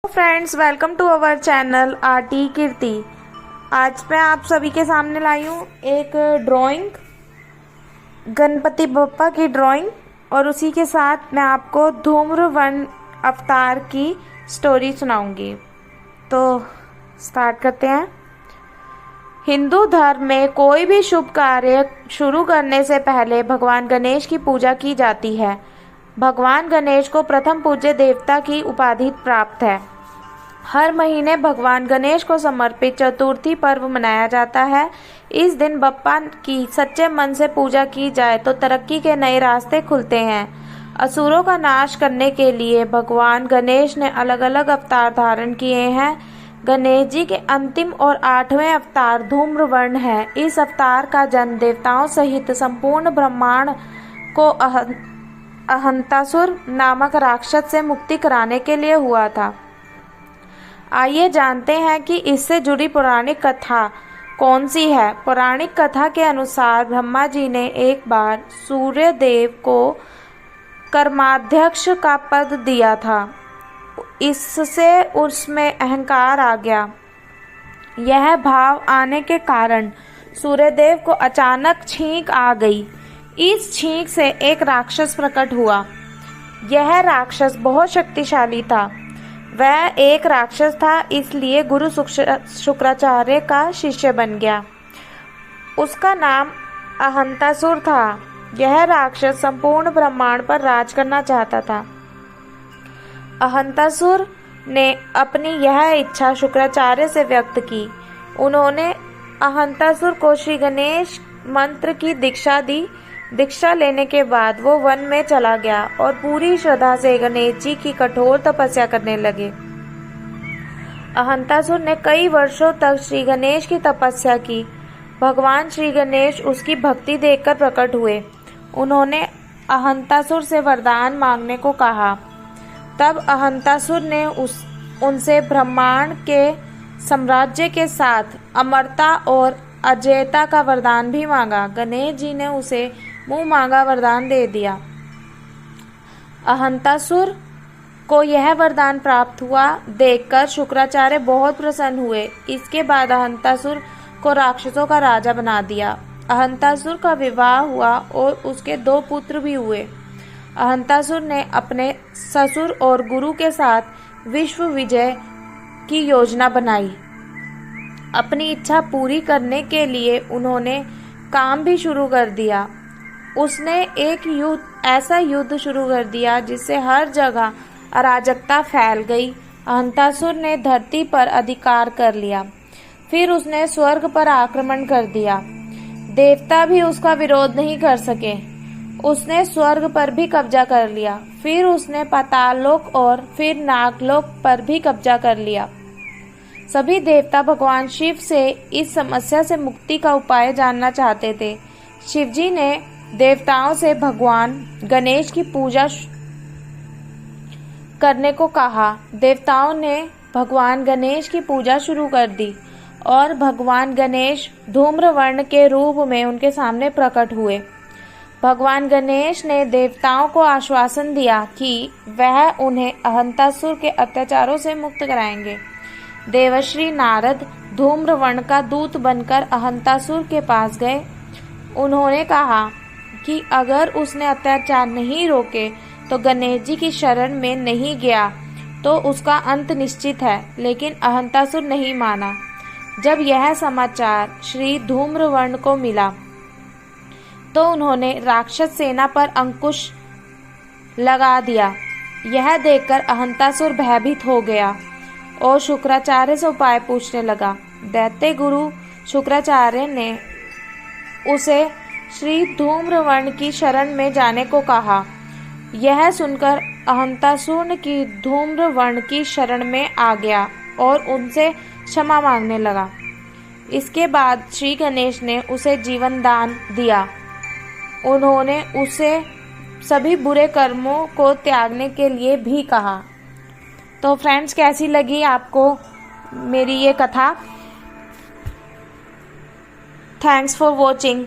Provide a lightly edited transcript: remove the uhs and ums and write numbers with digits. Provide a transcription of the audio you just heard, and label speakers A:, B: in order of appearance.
A: Friends, welcome to our channel arty Kirti. आज मैं आप सभी के सामने लाई हूँ एक ड्राइंग, गणपति बप्पा की ड्राइंग, और उसी के साथ मैं आपको धूम्रवन अवतार की स्टोरी सुनाऊंगी। तो स्टार्ट करते हैं। हिंदू धर्म में कोई भी शुभ कार्य शुरू करने से पहले भगवान गणेश की पूजा की जाती है। भगवान गणेश को प्रथम पूज्य देवता की उपाधि प्राप्त है। हर महीने भगवान गणेश को समर्पित चतुर्थी पर्व मनाया जाता है। इस दिन बप्पा की सच्चे मन से पूजा की जाए तो तरक्की के नए रास्ते खुलते हैं। असुरों का नाश करने के लिए भगवान गणेश ने अलग अलग अवतार धारण किए हैं। गणेश जी के अंतिम और 8वें अवतार धूम्रवर्ण है। इस अवतार का जन्म देवताओं सहित संपूर्ण ब्रह्मांड को अहंतासुर नामक राक्षस से मुक्ति कराने के लिए हुआ था। आइए जानते हैं कि इससे जुड़ी पौराणिक कथा कौन सी है। पौराणिक कथा के अनुसार ब्रह्मा जी ने एक बार सूर्य देव को कर्माध्यक्ष का पद दिया था। इससे उसमें अहंकार आ गया। यह भाव आने के कारण सूर्यदेव को अचानक छींक आ गई। इस छींक से एक राक्षस प्रकट हुआ। यह राक्षस बहुत शक्तिशाली था। वह एक राक्षस था, इसलिए गुरु शुक्राचार्य का शिष्य बन गया। उसका नाम अहंतासुर था। यह राक्षस संपूर्ण ब्रह्मांड पर राज करना चाहता था। अहंतासुर ने अपनी यह इच्छा शुक्राचार्य से व्यक्त की। उन्होंने अहंतासुर को श्री गणेश मंत्र की दीक्षा दी। दीक्षा लेने के बाद वो वन में चला गया और पूरी श्रद्धा से गणेश जी की कठोर तपस्या करने लगे। अहंतासुर ने कई वर्षों तक श्री गणेश की तपस्या की। भगवान श्री गणेश उसकी भक्ति देखकर प्रकट हुए। उन्होंने अहंतासुर से वरदान मांगने को कहा। तब अहंतासुर ने उनसे ब्रह्मांड के साम्राज्य के साथ अमरता और अजेयता का वरदान भी मांगा। गणेश जी ने उसे मुंह मांगा वरदान दे दिया। अहंतासुर को यह वरदान प्राप्त हुआ देखकर शुक्राचार्य बहुत प्रसन्न हुए। इसके बाद अहंतासुर को राक्षसों का राजा बना दिया। अहंतासुर का विवाह हुआ और उसके 2 पुत्र भी हुए। अहंतासुर ने अपने ससुर और गुरु के साथ विश्व विजय की योजना बनाई। अपनी इच्छा पूरी करने के लिए उन्होंने काम भी शुरू कर दिया। उसने एक ऐसा युद्ध शुरू कर दिया जिससे हर जगह अराजकता फैल गई। अहंतासुर ने धरती पर अधिकार कर लिया। फिर उसने स्वर्ग पर आक्रमण कर दिया। देवता भी उसका विरोध नहीं कर सके। उसने स्वर्ग पर भी कब्जा कर लिया। फिर उसने पाताललोक और फिर नागलोक पर भी कब्जा कर लिया। सभी देवता भगवान शिव से इस समस्या से मुक्ति का उपाय जानना चाहते थे। शिवजी ने देवताओं से भगवान गणेश की पूजा करने को कहा। देवताओं ने भगवान गणेश की पूजा शुरू कर दी और भगवान गणेश धूम्रवर्ण के रूप में उनके सामने प्रकट हुए। भगवान गणेश ने देवताओं को आश्वासन दिया कि वह उन्हें अहंतासुर के अत्याचारों से मुक्त कराएंगे। देवर्षि नारद धूम्रवर्ण का दूत बनकर अहंतासुर के पास गए। उन्होंने कहा कि अगर उसने अत्याचार नहीं रोके तो गणेश जी की शरण में नहीं गया तो उसका अंत निश्चित है। लेकिन अहंतासुर नहीं माना। जब यह समाचार श्री धूम्रवर्ण को मिला तो उन्होंने राक्षस सेना पर अंकुश लगा दिया। यह देखकर अहंतासुर भयभीत हो गया और शुक्राचार्य से उपाय पूछने लगा। दैत्य गुरु शुक्राचार्य ने उसे श्री धूम्रवर्ण की शरण में जाने को कहा। यह सुनकर अहंतासुर की धूम्रवर्ण की शरण में आ गया और उनसे क्षमा मांगने लगा। इसके बाद श्री गणेश ने उसे जीवन दान दिया। उन्होंने उसे सभी बुरे कर्मों को त्यागने के लिए भी कहा। तो फ्रेंड्स, कैसी लगी आपको मेरी ये कथा? Thanks for watching.